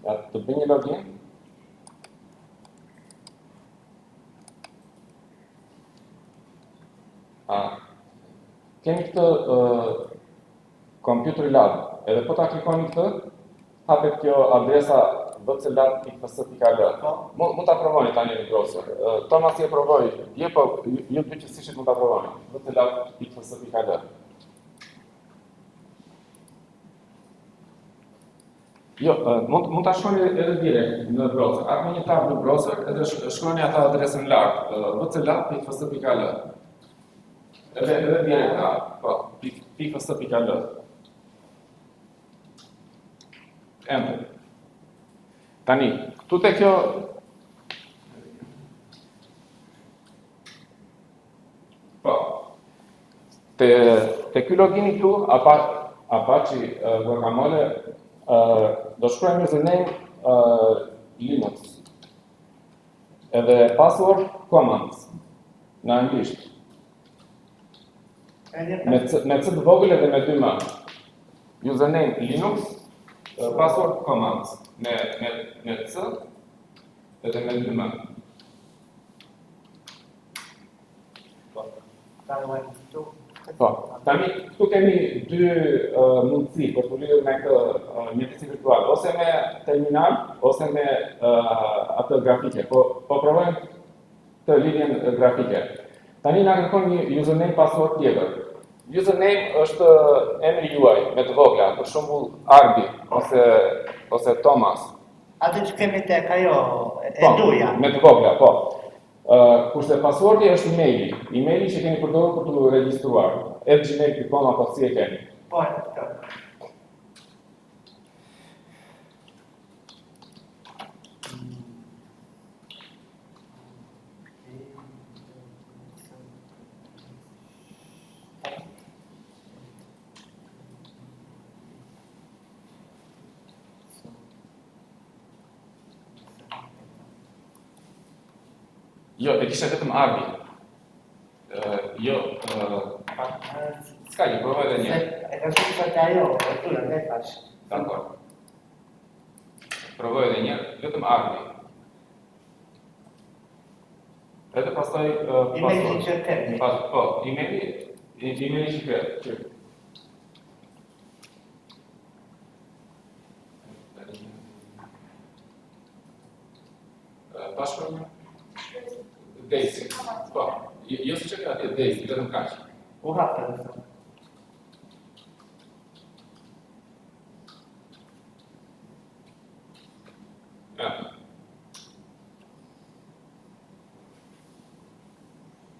Të bëj një login. Kemi këtë Computer Lab. Edhe po ta klikoni këtë, hapet kjo adresa vclab.fs.al. Mund ta provoni tani në browser. Thomas e provoi, po ju dy që sishit mund ta provoni. vclab.fs.al. Jo, mund ta shkruani edhe direkt në browser. Hapni një tab në browser edhe shkruani atë adresën lart, vclab.fs.al. Edhe direkt, po, .fs.al. Enter. Tani, këtu te kjo po. Te ky logini këtu, Apache Guacamole, do shkruajmë username Linux. Edhe password commands në anglisht. Me C të vogël edhe me 2 m. Username Linux, password commands me C edhe me 2 m. Po, tani këtu kemi dy mundësi për të lidhur me këtë mjedisin virtual, ose me terminal, ose me atë grafike. Po provojmë të lidhjen grafike. Tani na kërkon një username password tjetër. Username është emri juaj me të vogla, për shembull Arbi ose Thomas. Atë që kemi tek ajo e duja. Me të vogla, po. Kurse passwordi është emaili. Emaili që keni përdorur për të regjistruar. @gmail.com apo si e keni. Po. Jo, e kisha vetëm Arbi. Jo, s'ka një, provoj edhe një. E ka shumë të ajo, e tu në dhe tash. Dakor. Provoj edhe një, vetëm Arbi. Edhe pastaj Emaili që kemi. Po, emaili që kemi. Pashkërë? Daisy. Po, jo si që ka atje Daisy, vetëm kaq. U hapë të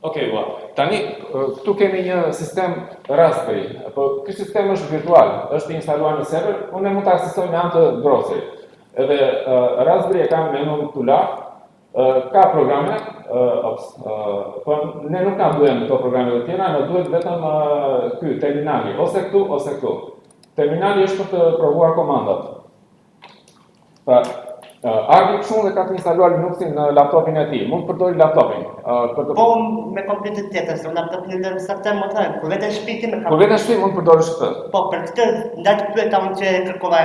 Okej, tani këtu kemi një sistem Raspberry. Ky sistem është virtual, është instaluar në server, unë mund ta aksesoj me anë të browserit. Edhe Raspberry e kam menun këtu lart. Ka programe, po ne nuk na duhen këto programe të tjera, na duhet vetëm ky terminali, ose këtu ose këtu. Terminali është për të provuar komandat. Arbi shumë dhe ka të instaluar Linuxin në laptopin e tij. Mund të përdori laptopin. Po me kompjuter tjetër, se laptopin e lërë sa të më thënë, kur vetë shpiti me kam. Kur vetë shpiti mund të përdorish këtë. Po për këtë ndaj të pyeta unë që kërkova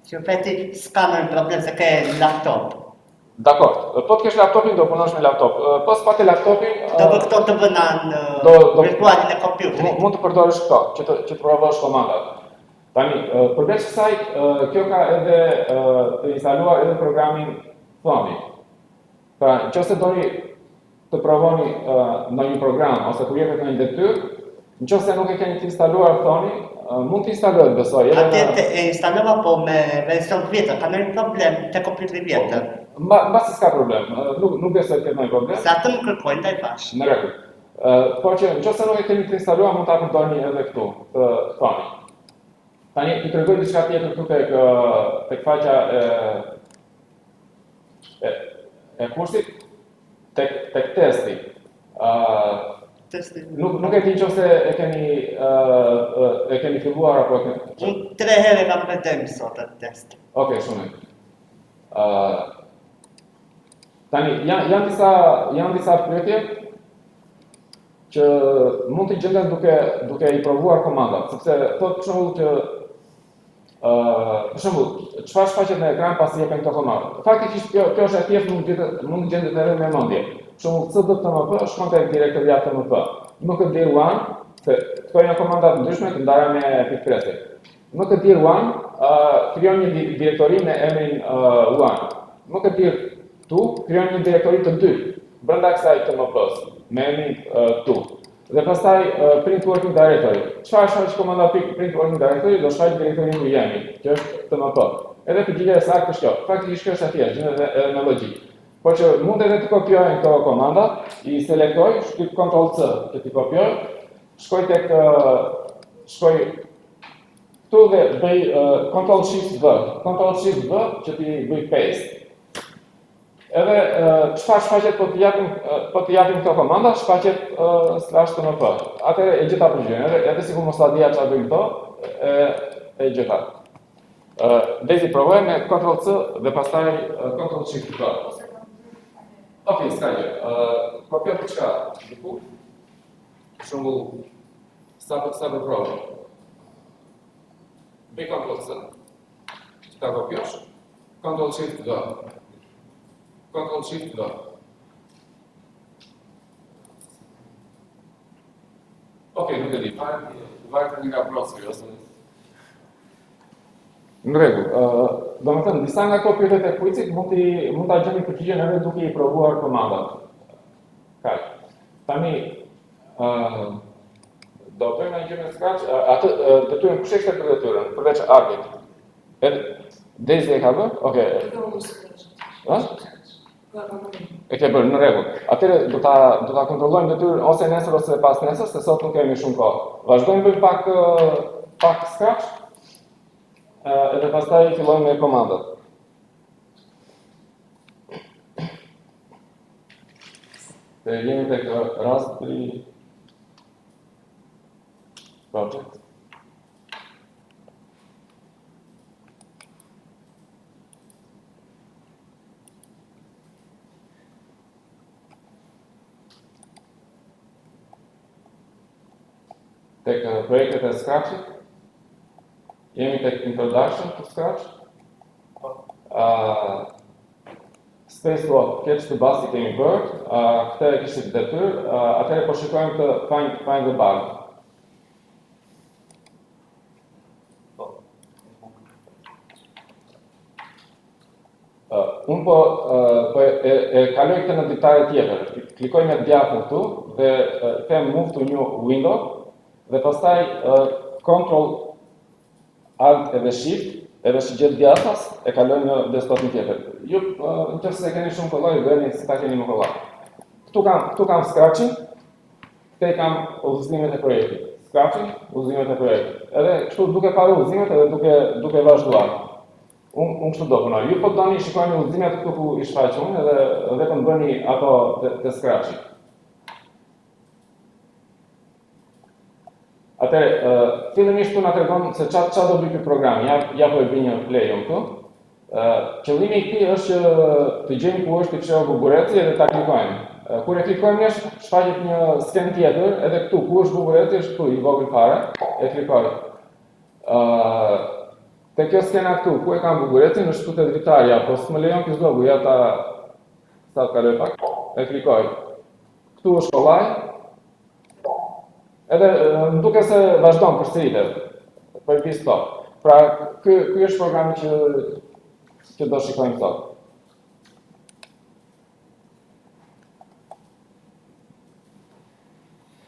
që feti s'ka në problem se ke laptop. Dakor, po të kesh laptopin, do punosh me laptop. Po s'pate laptopin... Do vë këto të vëna në virtualin e kompjuterit. Mund të përdorish këto, që të provosh komandat. Tani, përveç kësaj, kjo ka edhe të instaluar edhe programin Thoni. Pra, nëse doni të provoni në një program, ose kur jepet në një detyrë, nëse nuk e keni të instaluar Thoni, mund të instalohet, besoj. Atje e instalova, po me version të vjetër, ka ndonjë problem te kompjuteri vjetër. Mbasi s'ka problem, nuk besoj të ketë ndonjë problem. Se atë më kërkojnë, ndaj thash. Në rregull. Por që nëse nuk e keni të instaluar, mund ta përdorni edhe këtu, Thoni. Tani, të tregoj diçka tjetër këtu tek faqja e kursit, tek testi. Nuk e di nëse e keni filluar apo e keni... Unë 3 herë kam bërë sot atë test. Okej, shumë. Tani, janë disa pyetje që mund të gjenden duke I provuar komandat, sepse thotë për shembull që për shembull, çfarë shfaqet në ekran pasi jepën këto komandë. Faktikisht kjo është e thjeshtë mund të gjendet edhe me mendje. Për shembull, cdtmp shkon tek direktoria tmp. mkdir1, këto janë komanda të ndryshme të ndara me pikë. mkdir1 krijon një direktori me emrin 1. mkdir2 krijon një direktori të dytë brenda kësaj tmp-s me emrin 2. Dhe pastaj print working directory. Çfarë është komanda print working directory? Do shfaq direktorin ku jemi, që është tmp. Edhe përgjigjja e saktë është kjo. Faktikisht kjo është e thjeshtë, edhe me logjik. Por që mund edhe të kopjoj këto komanda, i selektoj, shtyp Ctrl C që t'i kopjoj, shkoj këtu dhe bëj Ctrl Shift V. Ctrl Shift V që t'i bëj paste. Edhe çfarë shfaqet po të japim këto komanda, shfaqet /tmp. Atëherë e gjeta përgjigjen, edhe sikur mos ta dija çfarë bëjmë këto, e gjeta. Dezi provoj me Ctrl C dhe pastaj Ctrl Shift V. Okej, s'ka gjë. Kopjoj diçka diku. Për shembull, sa për provë. Bëj Ctrl C. Ta kopjosh. Ctrl Shift V. Ctrl Shift V. Okej, nuk e di, varet nga browseri ose. Në rregull. Domethënë, disa nga kopjet e kuicit mund ta gjeni përgjigjen edhe duke i provuar komandat. Kaq. Tani do bëjmë një gjë me Scratch, atë detyrën kush e ka këtë detyrën, përveç Arvit. Dezi e ka bërë? Okej. E ke bërë, në rregull. Atëherë do ta kontrollojmë detyrën ose nesër ose pas nesër, se sot nuk kemi shumë kohë. Vazhdojmë bëjmë pak Scratch. Edhe pastaj fillojmë me komandat. Dhe jemi tek Raspberry Project. Tek projektet e Scratchit. Jemi tek Introduction to Scratch. Space Lock, catch the bus i kemi bërë. Këtë e kishit detyrë. Atëherë po shikojmë të find the bug. Unë po e kaloj këtë në ditare tjetër. Klikoj me djathën këtu dhe them move to new window dhe pastaj Ctrl Alt edhe Shift, edhe shigjet djathtas e kaloj në desktopin tjetër. Ju nëse keni shumë kollaj, bëni si ta keni më kollaj. Këtu kam Scratchin, këte kam udhëzimet e projektit. Scratchin, udhëzimet e projektit. Edhe kështu duke parë udhëzimet edhe duke vazhduar. Unë kështu do punoj. Ju po doni shikojni udhëzimet këtu ku i shfaq unë edhe vetëm bëni ato te Scratchi. Atëherë, fillimisht këtu na tregon se çfarë do bëj ky program. Ja po e bëj një play këtu. Qëllimi i këtij është që të gjejmë ku është i fshehur bubureci edhe ta klikojmë. Kur e klikojmë nesh, shfaqet një sken tjetër, edhe këtu ku është bubureci është këtu i vogël fare, e klikoj. Te kjo skena këtu, ku e kam buburecin, është këtu te dritarja, po s'më lejon ky zogu, ja ta kaloj pak, e klikoj. Këtu është kollaj. Edhe më duke se vazhdon përsëritet, po i pi stop. Pra, ky është programi që do shikojmë sot.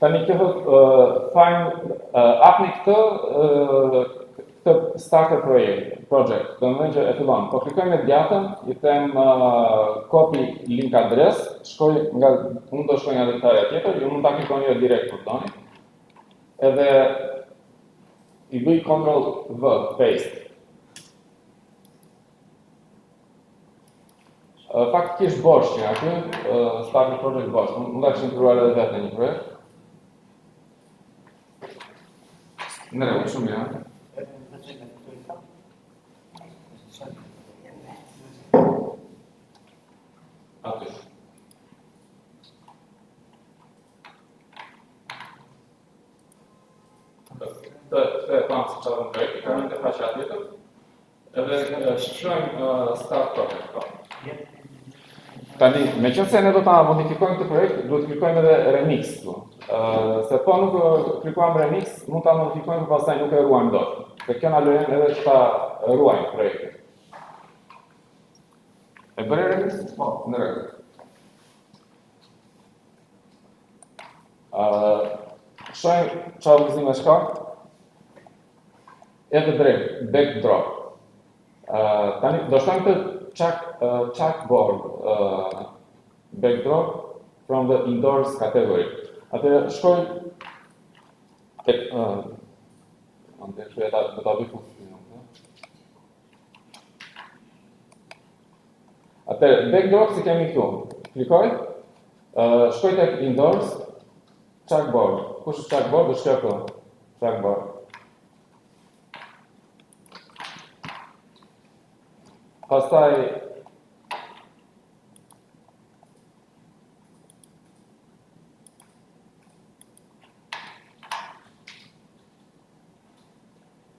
Tani kjo hapni këtë starter project, do të thonë që e fillon. Po klikoj me djatën, i them copy link address, unë do shkoj nga dritarja tjetër, ju mund ta klikoni edhe direkt kur doni. Edhe i bëj Ctrl V, paste. Faktikisht bosh që aty, starter project bosh, mund ta kishim krijuar edhe vetë një projekt. Në rregull, shumë mirë. Aty. Të e pamë se çfarë projekt, kam një faqe tjetër. edhe shkojmë start project. Tani, me qënë se ne do ta modifikojmë këtë projekt, do të klikojmë edhe remix këtu. Se po nuk klikojmë remix, mund ta modifikojmë, pastaj nuk e ruajmë dot. Se kjo na lejon edhe që ta ruajmë projektin. E bëre remix? Po, në rregull. Shojmë çfarë vëzime shka. Edhe drejt, backdrop. Tani, do shtojmë të chalkboard backdrop from the indoors category. Atëherë shkoj tek do ta bëj funksionin. Atëherë backdrop si kemi këtu. Klikoj, shkoj tek indoors chalkboard. Kush është chalkboard? Do shkoj këtu. Chalkboard. Pastaj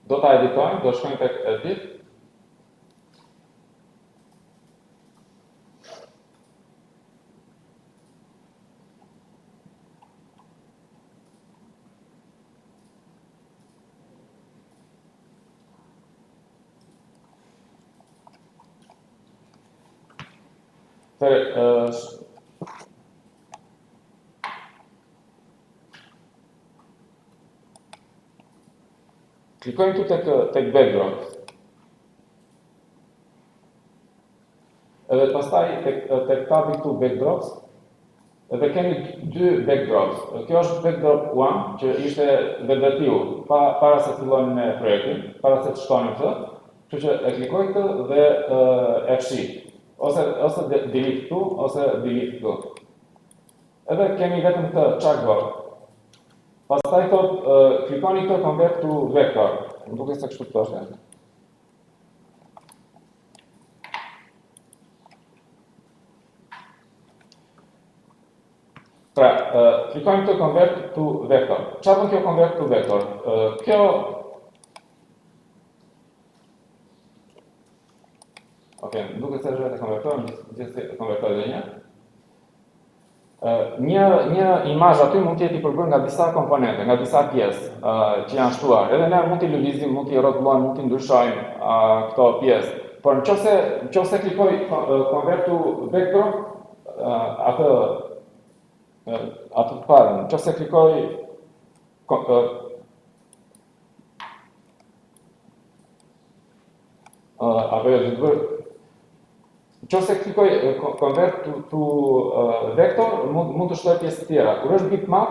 do ta editojmë, do shkojmë tek edit. Klikojmë këtu tek backdrop. Edhe pastaj tek tabi këtu backdrops, edhe kemi dy backdrops. Kjo është backdrop 1, që ishte vetvetivu, para se fillojmë me projektin, para se të shtonim këtë, kështu që e klikoj këtë dhe e fshi. Ose delete këtu, ose delete këtu. Edhe kemi vetëm këtë chalkboard. Pastaj thot, klikoni këtë convert to vector. Më duket se kështu është. Pra, klikojmë këtë convert to vector. Çfarë bën kjo convert to vector? Kjo Okej, më duket se është vetë konvertojmë, gjithsesi e konvertoj edhe një. Një imazh aty mund të jetë i përbërë nga disa komponente, nga disa pjesë që janë shtuar. Edhe ne mund t'i lëvizim, mund t'i rrotullojmë, mund t'i ndryshojmë këto pjesë. Por nëse klikoj convert to vector, atë të parën, nëse klikoj Nëse klikoj convert to vector, mund të shtoj pjesë të tjera. Kur është bitmap,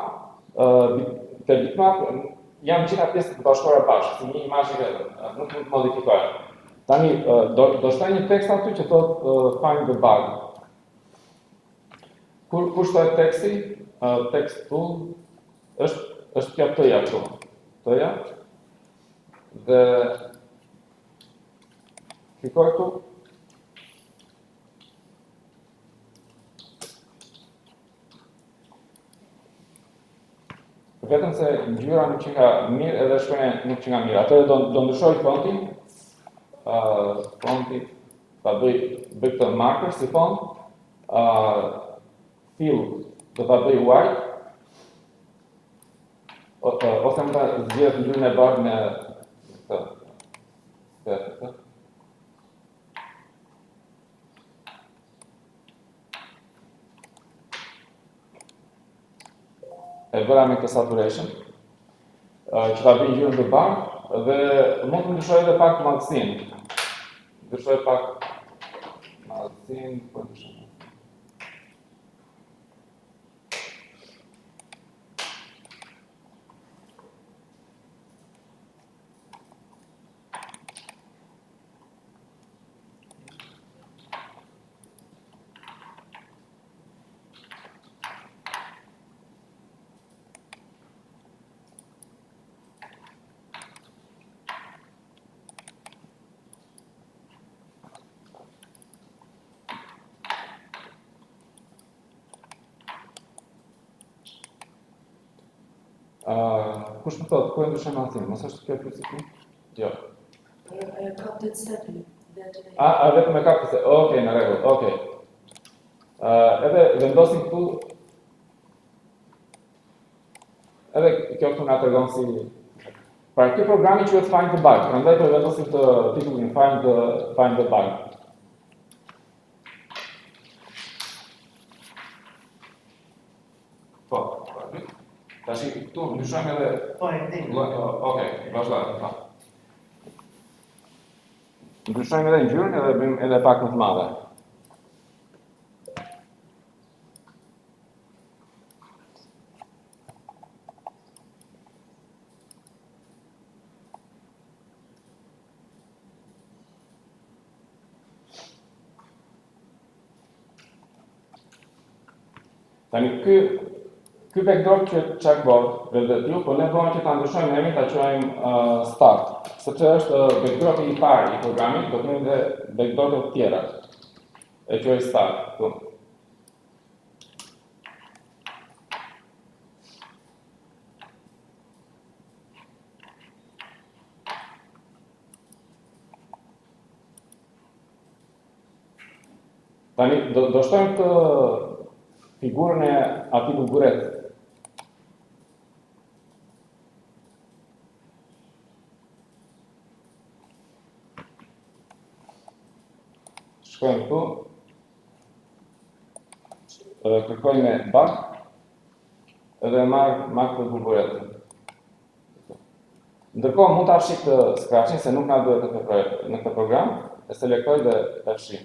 te bitmap janë gjitha pjesët të bashkuara bashkë, si një imazh i vetëm, nuk mund të modifikohet. Tani do shtoj një tekst aty që thot find the bug. Kur shtohet teksti, text tool është kjo t-ja këtu. T-ja. Dhe klikoj këtu. Vetëm se ngjyra nuk që nga mirë edhe shkronja nuk që nga mirë. Atëherë do ndryshoj fontin. Fonti ta bëj këtë marker si font. Fill do ta bëj white. Ose më ta zgjedh ngjyrën e bardhë me këtë. E bëra me këtë saturation, që ta bëj ngjyrën të bardhë dhe mund të ndryshoj edhe pak madhësinë. Ndryshoj pak madhësinë, po ndryshoj. Kush më thotë, ku e ndryshoj madhësinë? Mos është kjo pyetje këtu? Jo. E kaptet sepi. A vetëm e kapte se, okej, në rregull, okej. Edhe vendosim këtu, edhe kjo këtu na tregon si. Pra ky programi quhet Find the Bug, prandaj do vendosim të titullin Find the Bug. Po, tash këtu ndryshojmë edhe. Po, e di. Okej, vazhdo. Ndryshojmë edhe ngjyrën edhe bëjmë edhe pak më të madhe. Tani ky backdrop që çka bën vetë ju, po ne duam që ta ndryshojmë emrin, ta quajmë start, sepse është backdropi i parë i programit, do të kemi edhe backdrope të tjera. E quaj start këtu. Tani do shtojmë të figurën e atij bubureti. Shkojmë këtu, kërkojmë bug, edhe marr këtë buburetin. Ndërkohë mund ta fshij këtë scratchin se nuk na duhet në këtë program, e selektoj dhe ta fshij.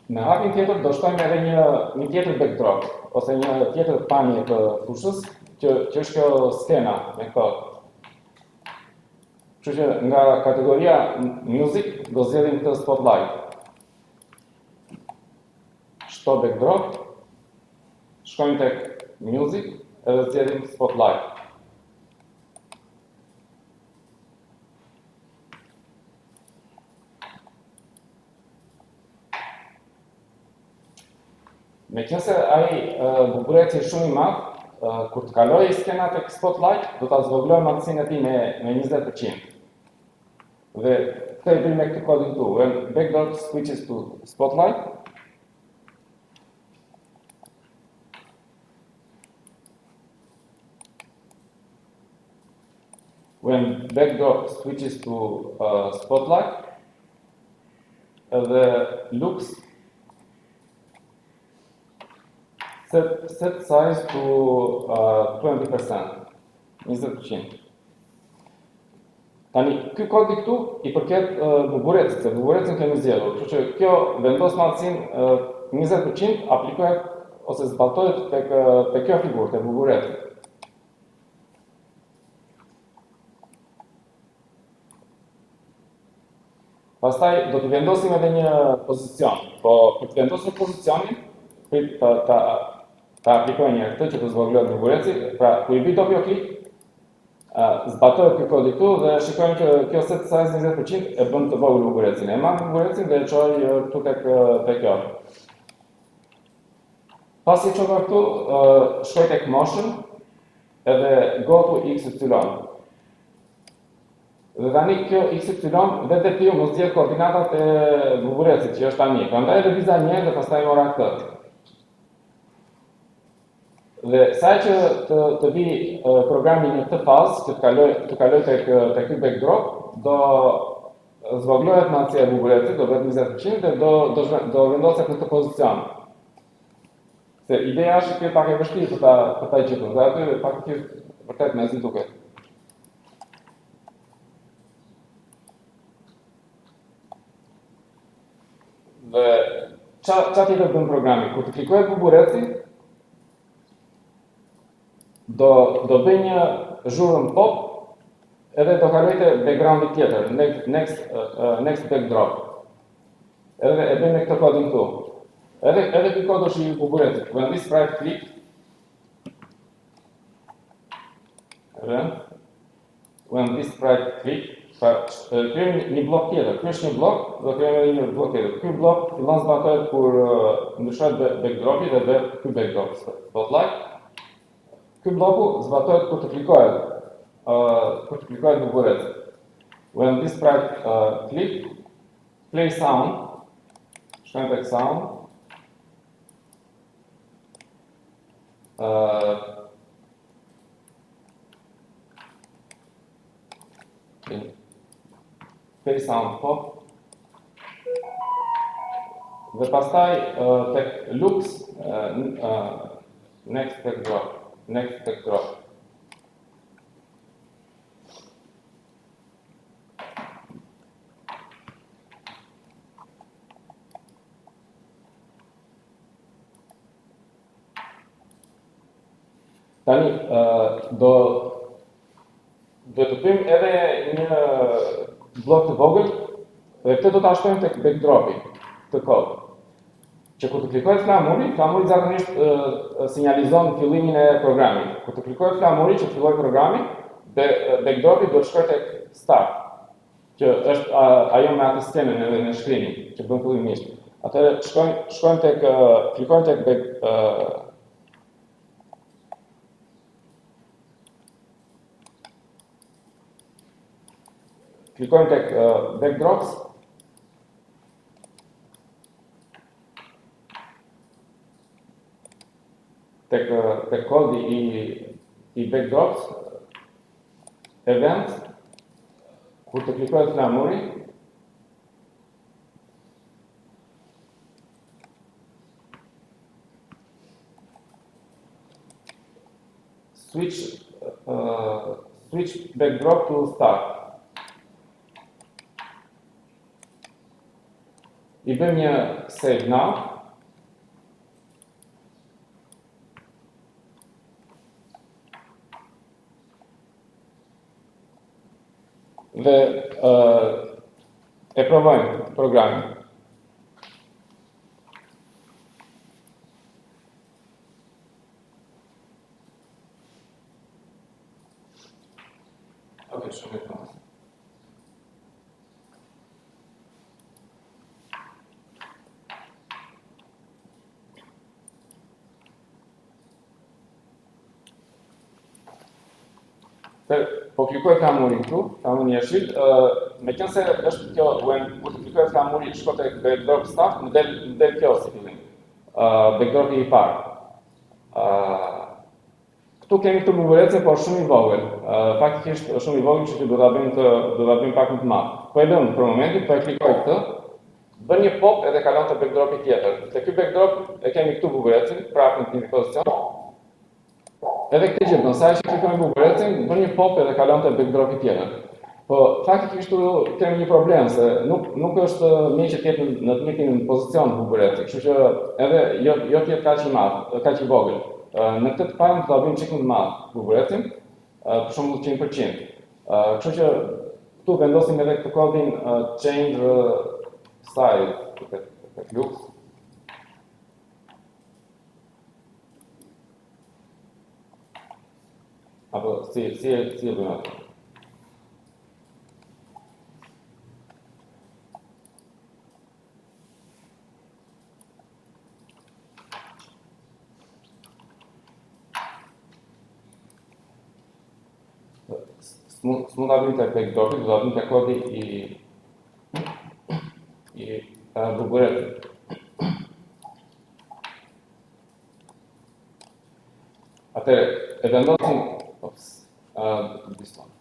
Në hapin tjetër do shtojmë edhe një tjetër backdrop, ose një tjetër pamje të fushës, që është kjo skena me këto. Kështu që nga kategoria music do zgjedhim këtë spotlight. Shto backdrop, shkojmë tek music edhe zgjedhim spotlight. Meqense ai bubureti është shumë i madh, kur të kalojë skena tek spotlight, do ta zvoglojmë aftësinë e tij me 20%. Dhe këtë e bëjmë me këtë kodin këtu, when backdrop switches to spotlight. When backdrop switches to spotlight, the looks set size to 20%. 20%. Tani, ky kodi këtu i përket buburetit, se buburetin kemi zgjedhur. Kështu që kjo vendos madhësinë 20% aplikohet ose zbatohet tek kjo figurë, tek bubureti. Pastaj do të vendosim edhe një pozicion, po për të vendosur pozicionin, ta aplikoj një këtë që të zvoglohet bubureti, pra ku i bëj doppio klik, zbatohet ky kodi këtu dhe shikojmë që kjo set size 20% e bën të vogël buburetin. E marr buburetin dhe e çoj këtu tek kjo. Pasi çova këtu, shkoj tek motion edhe go to XY. Dhe tani kjo XY vetë ti mos zgjedh koordinatat e buburetit që është tani. Prandaj reviza një herë dhe pastaj mora këtë. Dhe sa që të vi programi në këtë fazë, që të kaloj tek ky backdrop, do zvoglohet madhësia e buburetit, do bëhet 20% dhe do vendoset në këtë pozicion. Se ideja është që pak e vështirë për ta gjetur, dhe aty pak vërtet mezi duket. Dhe çfarë tjetër bën programi? Kur të klikohet bubureti, do bëj një zhurmë pop, edhe do kaloj te backgroundi tjetër, next backdrop. edhe e bëjmë me këtë kodin këtu. Edhe ky kod është i buburetit. When this right click, when this right click, kryejmë një blok tjetër. Ky është një blok, do kryejmë edhe një blok tjetër. Ky blok fillon zbatohet kur ndryshohet backdropi dhe bëhet ky backdrop spotlight. Ky bloku zbatohet kur të klikohet bubureti. When this right click, play sound, shkojmë tek sound. Play sound pop. Dhe pastaj tek loops, next backdrop. Tani, do të bëjmë edhe një blok të vogël, dhe këtë do ta shtojmë tek backdropi të kod. Që kur të klikohet flamuri zakonisht sinjalizon fillimin e programit. Kur të klikohet flamuri që filloi programi, backdropi do të shkojë tek start, që është ajo me atë skenën edhe në shkrimin, që bën fillimisht. Atëherë shkojmë tek klikojmë tek klikojmë tek backdrops. Tek kodi i backdrops, event, kur të klikohet flamuri, switch backdrop to start. I bëjmë një save now. Dhe e provojmë programin. Ok, shumë e provojmë. Po klikoj flamurin këtu, flamurin jeshil, meqense është kjo, kur të klikoj flamurin shko tek backdrop start, më del kjo si fillim. Backdropi i parë. Këtu kemi këtë buburecje, por shumë i vogël. Faktikisht është shumë i vogël, që do ta bëjmë pak më të madh. Po e lëm për momentin, po e klikoj këtë, bën një pop edhe kalon te backdropi tjetër. Te ky backdrop e kemi këtu buburecin, prapë në një pozicion. Edhe këtë gjithë, nësa që klikojmë buburecin, bën një pop edhe kalon të backdropi tjetër. Po, faktikisht kemi një problem, se nuk është mirë që t'jetë në të njëjtin pozicion buburecin, kështu që edhe jo t'jetë kaq i madh, kaq i vogël. Në këtë të parën të bëjmë çik më të madh buburecin, për shembull 100%. Kështu që këtu vendosim edhe këtë kodin change size tek loops. Apo si e bëjmë atë? S'mund ta bëjmë tek backdropi, do ta bëjmë tek kodi i buburetit. Atëherë, e vendosim this one.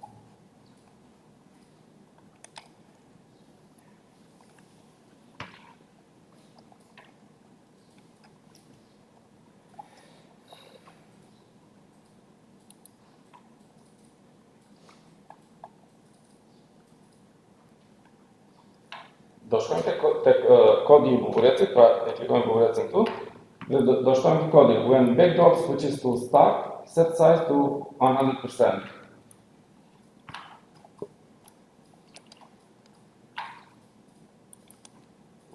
Do shkojmë tek kodi i buburecit, pra e klikojmë buburecin këtu, dhe do shkojmë tek kodi when backdrop switches to start, set size to 100%.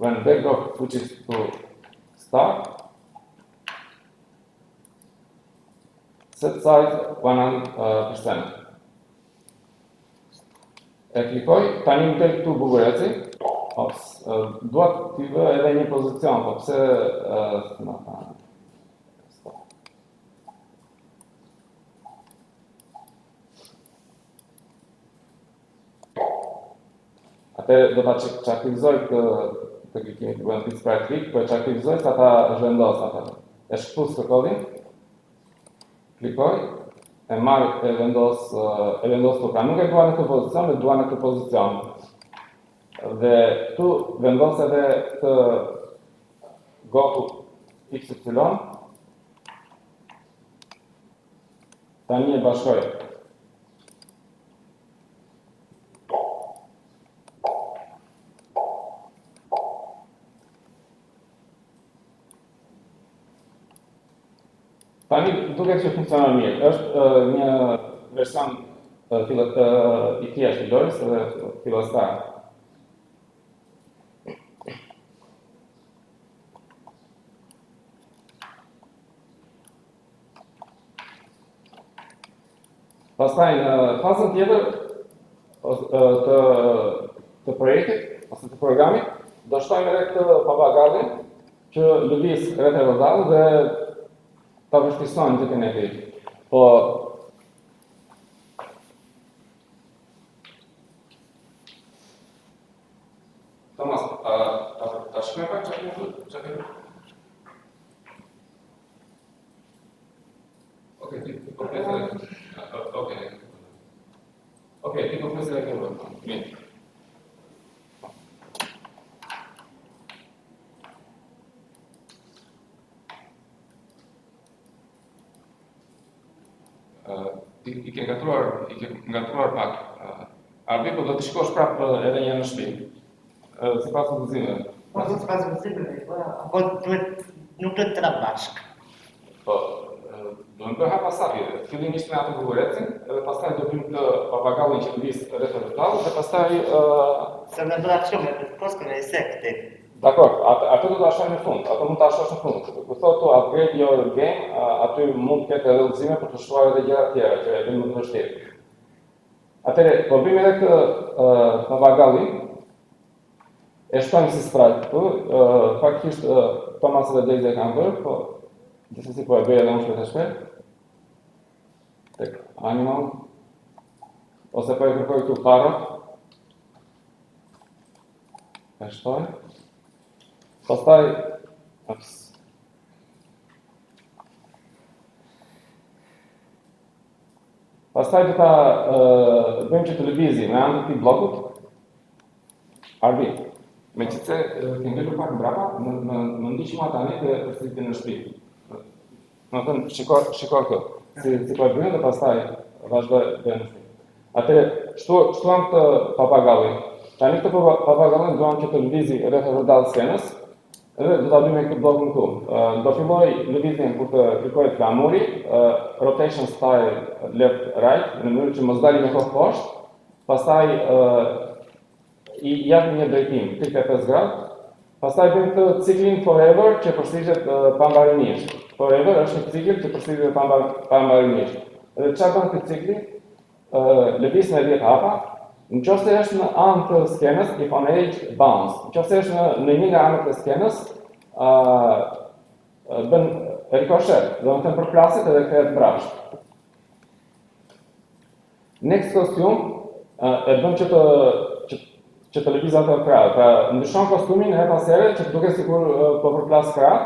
when backdrop switches to start, set size 100%. E klikoj, tani më del këtu bukureci, duat t'i vë edhe një pozicion, po pse Atëherë do ta çaktivizoj këtë klikimin që bën fix right click, po e çaktivizoj sa ta zhvendos atë. E shpus të kodin, klikoj, e marr e vendos këtu. Pra nuk e dua në këtë pozicion, e dua në këtë pozicion. Dhe këtu vendos edhe këtë go to XY. Tani e bashkoj. Tani duket që funksionon mirë. Është një version i thjeshtë i lojës dhe fillestar. Pastaj në fazën tjetër të projektit ose të programit, do shtojmë edhe këtë papagallin që lëviz rreth e rrodhall dhe ta vështirësojmë gjëtin e tij. Po Thomas, ta shkruaj pak çfarë? Okej, ti komplezë e këmbë. Mirë. I ke ngatruar pak. Arbi, po do të shkosh prapë edhe një në shtëpi. Sipas udhëzimeve. Po sipas udhëzimeve, apo nuk duhet të bashk. Po, do të bëha pasardhë. Fillimisht me atë bukurecin, edhe pastaj do bëjmë të papagallin që lëviz rreth rrotall, dhe pastaj se në brakshëm me koskën e sekti. Dakor, atë do ta shoh në fund, atë mund ta shohësh në fund. Kur thotë upgrade your game, aty mund të ketë edhe udhëzime për të shkruar edhe gjëra të tjera që e bën më të vështirë. Atëherë, po bëjmë edhe këtë papagallin. E shtojmë si sprite këtu, faktikisht Thomas dhe Daisy e kanë bërë, po gjithsesi po e bëj edhe unë shpejt e shpejt. Tek animal, ose po e kërkoj këtu parrot. E shtoj. Pastaj, do ta bëjmë që të lëvizi me anë të këtij bllokut. Arbi, meqenëse ke ngelur pak mbrapa, më ndiq mua tani dhe përsëritin në shtëpi. Do të thënë, shiko këtë. Si po e bëjmë dhe pastaj vazhdoj në shtëpi. Atëherë, shtuam të papagallin. Tani këtë papagallin duam që të lëvizi rreth rrodall skenës. Edhe do ta bëjmë këtë bllokun këtu. Do filloj lëvizjen kur të klikoj flamuri, rotation style left right, në mënyrë që mos dalë me kohë poshtë. Pastaj i jap një drejtim 35 gradë. Pastaj bëjmë këtë ciklin forever që përsëritet pambarimisht. Forever është një cikël që përsëritet pambarimisht. Dhe çfarë bën ky cikli? Lëviz me 10 hapa. Nëse është në anë të skenës, if on edge bounce. Nëse është në një nga anët e skenës, bën ricochet, do të thënë përplaset edhe kthehet mbrapsht. Next costume e bën që të lëviz ato krah. Pra ndryshon kostumin her pas here që duket sikur po përplas krah.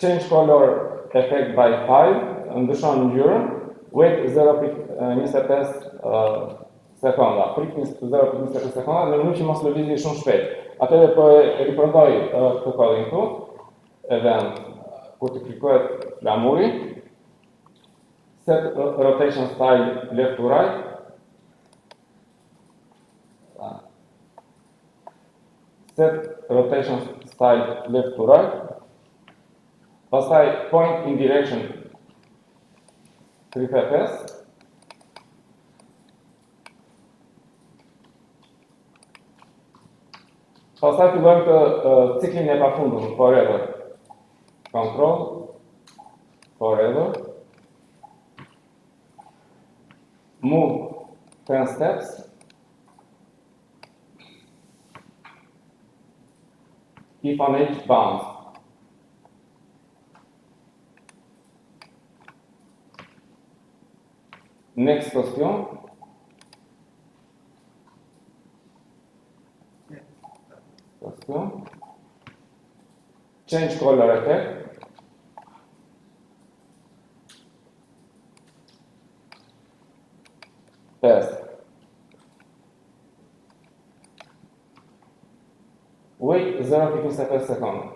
Change color effect by 5, ndryshon ngjyrën. Wait 0.25 sekonda, prit 0.25 sekonda, në mënyrë që mos lëvizi shumë shpejt. Atëherë po e riprodhoj këtë kodin këtu, edhe kur të klikohet flamuri, set rotation style left to right, set rotation style left to right, pastaj point in direction 3 fps, Pastaj fillojmë të ciklin e pafundur, forever. Control, forever. Move 10 steps. If on edge, bounce. Next question. Change color effect. Test. Wait 0.5 second.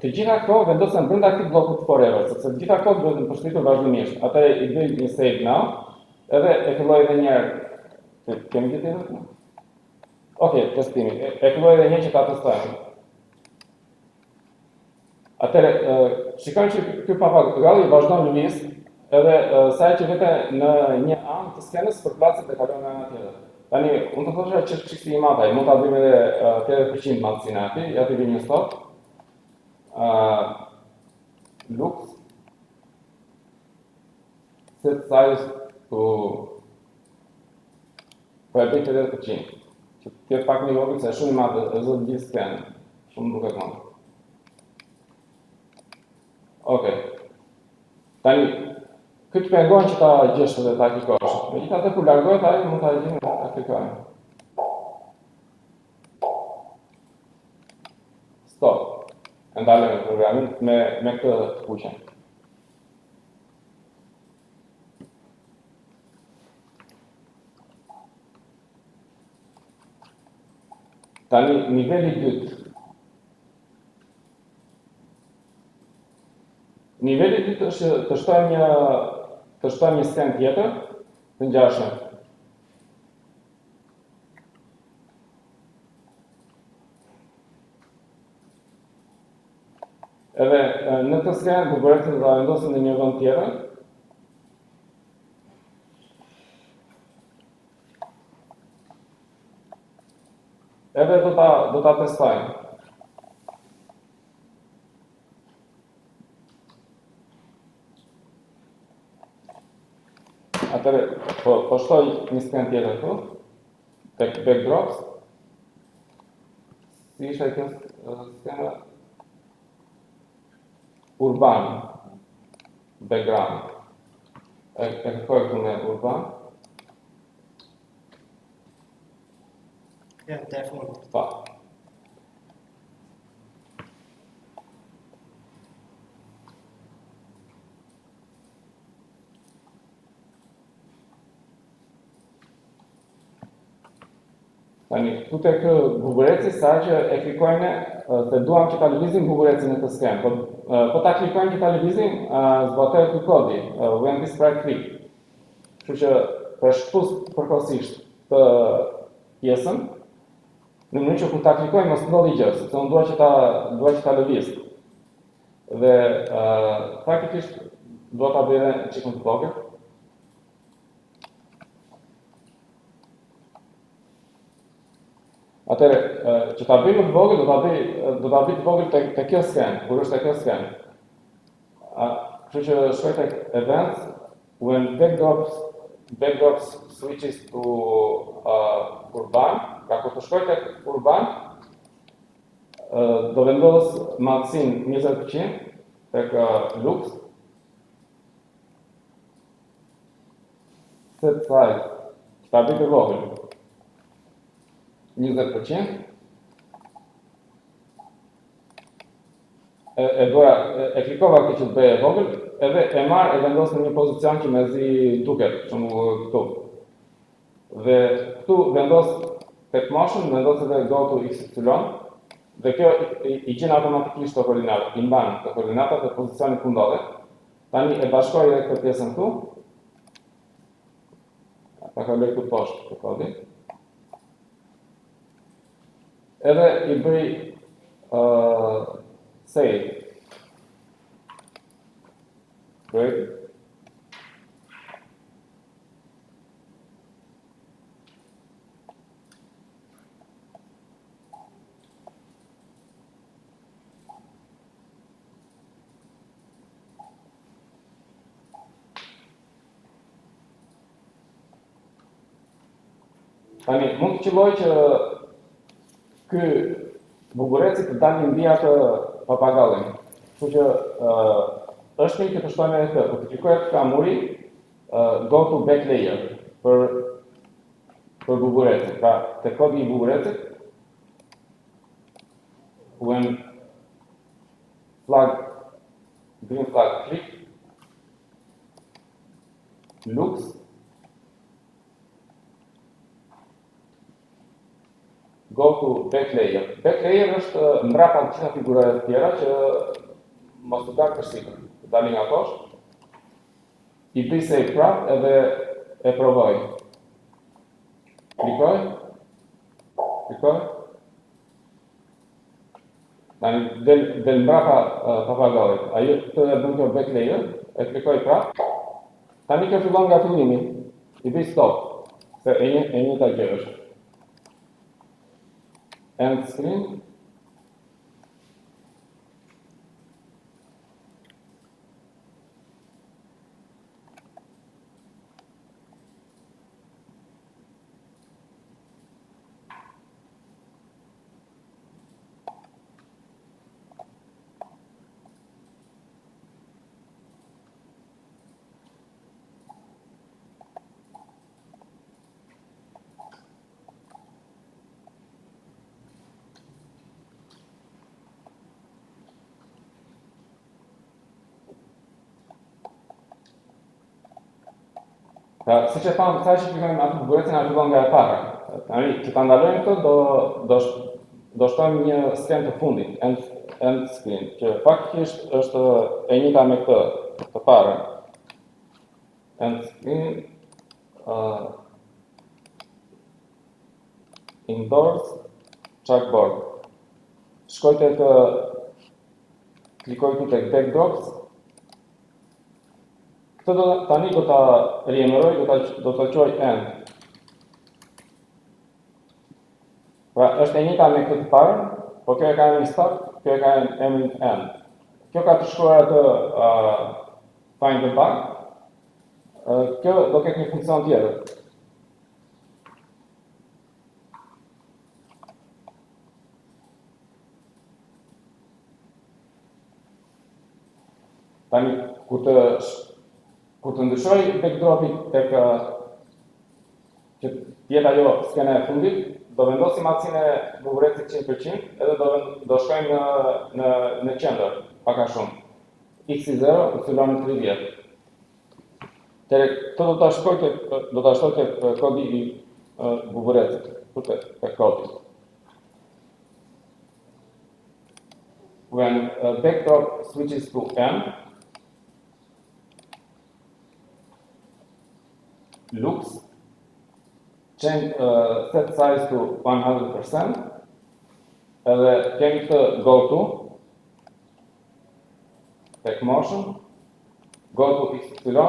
Të gjitha këto vendosën brenda këtij bllokut forever, sepse të gjitha këto duhet të përshkritur vazhdimisht. Atë i bëj një save now, edhe e filloj edhe një herë. Kemi gjithë tjetër? Okej, testimi. E filloj edhe një që ta testojmë. Atëre, shikojmë që ky papagalli vazhdon lëviz, edhe sa që vete në një anë të skenës përplaset dhe kalon në anë tjetër. Tani, unë të thosha që çështja i madhe, mund ta bëjmë edhe 80% madhësinë aty, ja të bëj një stop. Looks set size to për e bëjtë 80%, që tjetë pak një vogël se shumë i madhe e zëtë gjithë skenë, shumë duket madhe. Okej. Tani, këtë pengon që ta gjesh dhe ta klikosh. Me gjitha të kur largohet, ajo mund ta gjenë dhe ta klikojnë. Stop. Ndalëm e programin me këtë të kuqen. Tani, niveli 2. Niveli 2 është të shtojmë një sken tjetër të ngjashëm. Edhe në këtë skenë buburetin do ta vendosim në një vend tjetër. Edhe do ta testojmë. Atëre, po shtoj një skenë tjetër këtu, tek backdrops. Si ishte kjo skena? Urban, background. E kërkoj këtu me urban. Ja, telefon. Pa. Tani, këtu tek bubureci, sa që e klikojnë, se duam që ta lëvizim buburecin në këtë skenë. Po ta klikojnë që ta lëvizim, zbatohet ky kodi, when this right click. Kështu që përshpus përkohësisht të pjesën, në mënyrë që kur ta klikojnë mos ndodhi gjë, sepse unë dua që ta lëviz. Dhe faktikisht do ta bëj edhe çikun të vogël. Atëre, që ta bëjmë të vogël, do ta bëj të vogël te kjo skenë, kur është te kjo skenë. Kështu që shkoj tek events, when backdrops switches to urban, pra kur të shkoj tek urban, do vendos madhësinë 20% tek looks. Set size, që ta bëj të vogël. 20%. E klikova këtë që të bëj e vogël, edhe e marr e vendos në një pozicion që mezi duket, për shembull këtu. Dhe këtu vendos tek motion, vendos edhe go to XY, dhe kjo i gjen automatikisht të koordinatat, i mban të koordinatat dhe pozicionin ku ndodhet. Tani e bashkoj edhe këtë pjesën këtu. Ta kaloj këtu poshtë të kodin. Edhe i bëj save. Great. Tani, mund të qëlloj që ky bubureci të dalë mbi atë papagallin. Kështu që është një që të shtojmë edhe këtë, kur të klikohet flamuri, go to back layer për buburecin. Pra, te kodi I buburecit, when green flag click, looks, go to back layer. Back layer është mbrapa të gjitha figurave të tjera që mos të dalë përsipër. Të dalin nga poshtë. I bëj save prap edhe e provoj. Klikoj. Tani del mbrapa papagallit. Ajo të e bën kjo back layer, e klikoj prap. Tani kjo fillon nga fillimi. I bëj stop. Se e njëjta gjë është. End screen. Pra, si që thamë, sa që klikojmë atë buburecin, atë fillon nga e para. Tani, që ta ndalojmë këtë, do shtojmë një sken të fundit, end screen, që faktikisht është e njëjta me këtë të parën. End screen, indoors, chalkboard. Shkoj tek klikoj këtu tek backdrops. Këtë tani do ta riemëroj, do ta quaj end. Pra, është e njëjta me këtë të parën, por kjo e ka emrin start, kjo e ka emrin end. Kjo ka të shkruar atë find the bug. Kjo do ketë një funksion tjetër. Tani, kur të ndryshoj backdropit tek që tjetë ajo skena e fundit, do vendosim atësin e buburecit 100%, edhe do shkojmë në qendër, paka shumë. X0, y 30. Këtë do ta shtoj tek kodi I buburecit, tek kodi. When backdrop switches to M, looks, change set size to 100%, edhe kemi këtë go to, tek motion, go to XY,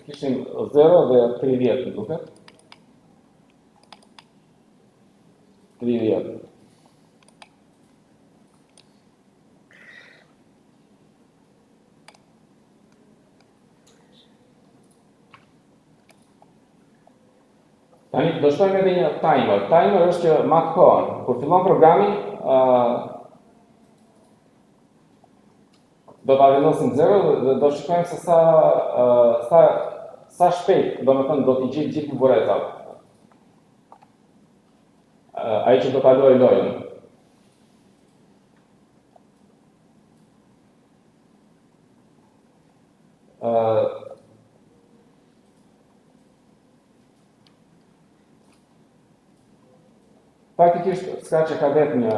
kishim 0 dhe 30 në duket. 30. Tani, do shtojmë edhe një timer. Timer është që matë kohën. Kur fillon programi, do ta vendosim 0 dhe do shikojmë se sa shpejt, do me thënë, do t'i gjithë buburecat. Ai që do ta lojë lojën. Faktikisht, s'ka që ka vetë një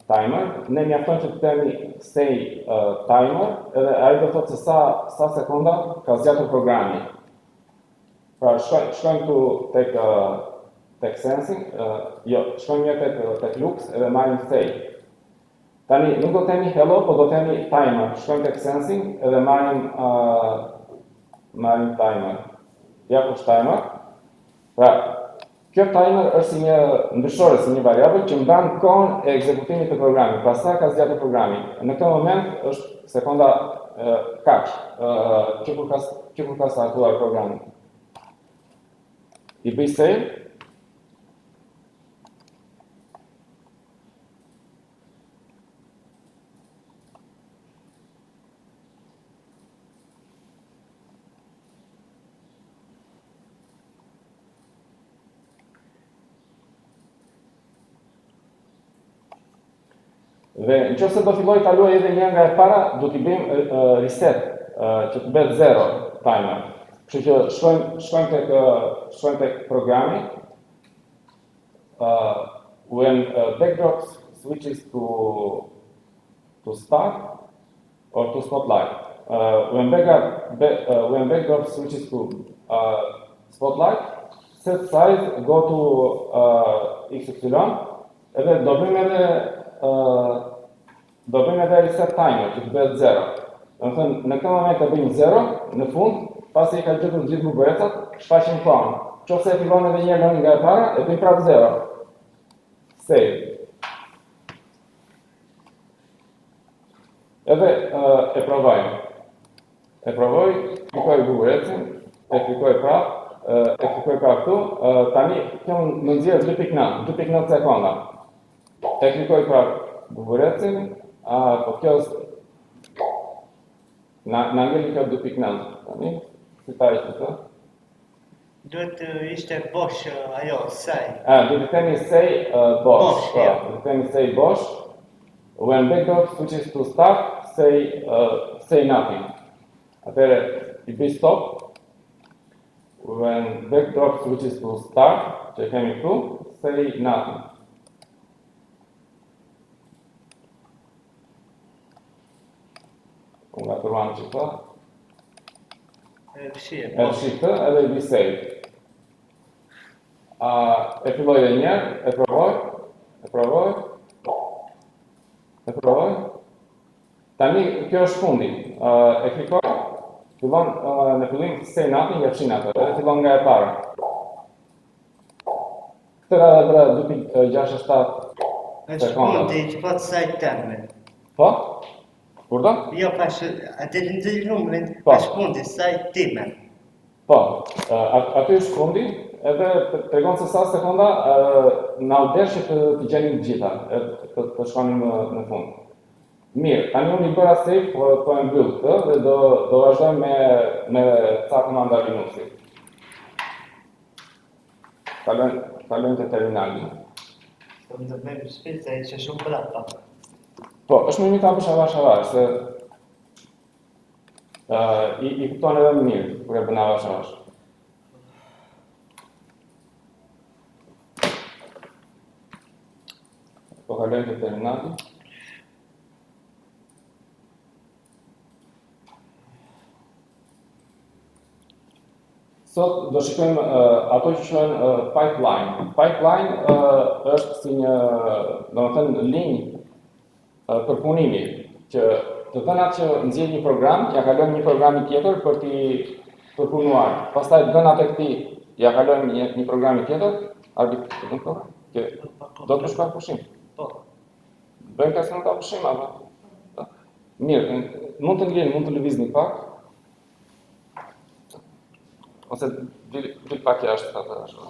timer, ne mjafton që të temi stay timer, edhe ai do thotë se sa sekonda ka zgjatur programi. Pra, shkojmë tu tek sensing, shkojmë një tek looks edhe marrim stay. Tani, nuk do temi hello, po do temi timer. Shkojmë tek sensing edhe marrim marrim timer. Ja kush timer. Pra, kjo timer është si një ndryshore, si një variabël që mban kohën e ekzekutimit të programit, pastaj ka zgjatur programi. Në këtë moment është sekonda kaq, që kur ka startuar programi. I bëj save. Dhe nëse do filloj ta luaj edhe një nga e para, do t'i bëjmë reset, që të bëhet 0 timer. Kështu që shkojmë tek programi. When backdrop switches to start or to spotlight. When backdrop switches to spotlight, set size go to XY, edhe do bëjmë edhe reset timer, që të bëhet 0. Domethënë, në këtë moment e bëjmë 0, në fund, pasi e ka gjetur gjithë buburecat, shfaqim kohën. Nëse e fillon edhe një herë nga e para, e bëjmë prapë 0. Save. Edhe e provojmë. Klikoj buburecin, e klikoj prapë këtu. Tani kjo më nxjerr 2.9 sekonda. E klikoj prapë buburecin, po kjo na ngeli kjo 2.9. Tani, si ta ishte të? Duhet ishte bosh ajo, say. Duhet të themi say bosh. Yeah. Duhet të themi say bosh. When backdrop switches to start, say nothing. Atëherë i bëj stop. When backdrop switches to start, që kemi këtu, say nothing. Nga turuan që të. E fshi këtë edhe i bëj save. E filloj edhe njerë, e provoj. Tani kjo është fundi. E klikoj, fillon në fillim say nothing, e fshin atë, edhe fillon nga e para. Këtë radhë bëra 2.67 sekonda. Është fundi që po të sajt teme. Po? Kurdo? Jo, pash, atë të nëzirë numërin, Po. është fundi, sajt time. Po, aty është fundi, edhe tregon se sa sekonda na u desh që të gjenim të gjitha, të shkonim në fund. Mirë, tani unë i bëra save, po e mbyll këtë dhe do vazhdojmë me ca komanda Linuxi. Kalojmë te terminali. Do të bëjmë shpejt se ishte shumë brapa. Po, është më mirë ta bësh avash, se i kupton edhe më mirë kur e bën avash. Po kalojmë te terminali. Sot do shikojmë ato që quhen pipeline. Pipeline është si një, domethënë, linjë përpunimi, që të dhënat që nxjerr një program, ja kalojmë një programi tjetër për t'i përpunuar. Pastaj dhënat e këtij ja kalojmë një programi tjetër, do të shkojmë pushim. Po. Bëjmë ka se nuk ka pushim, apo? Mirë, mund të nglini, mund të lëvizni pak. Ose dil pak jashtë atë ashtu.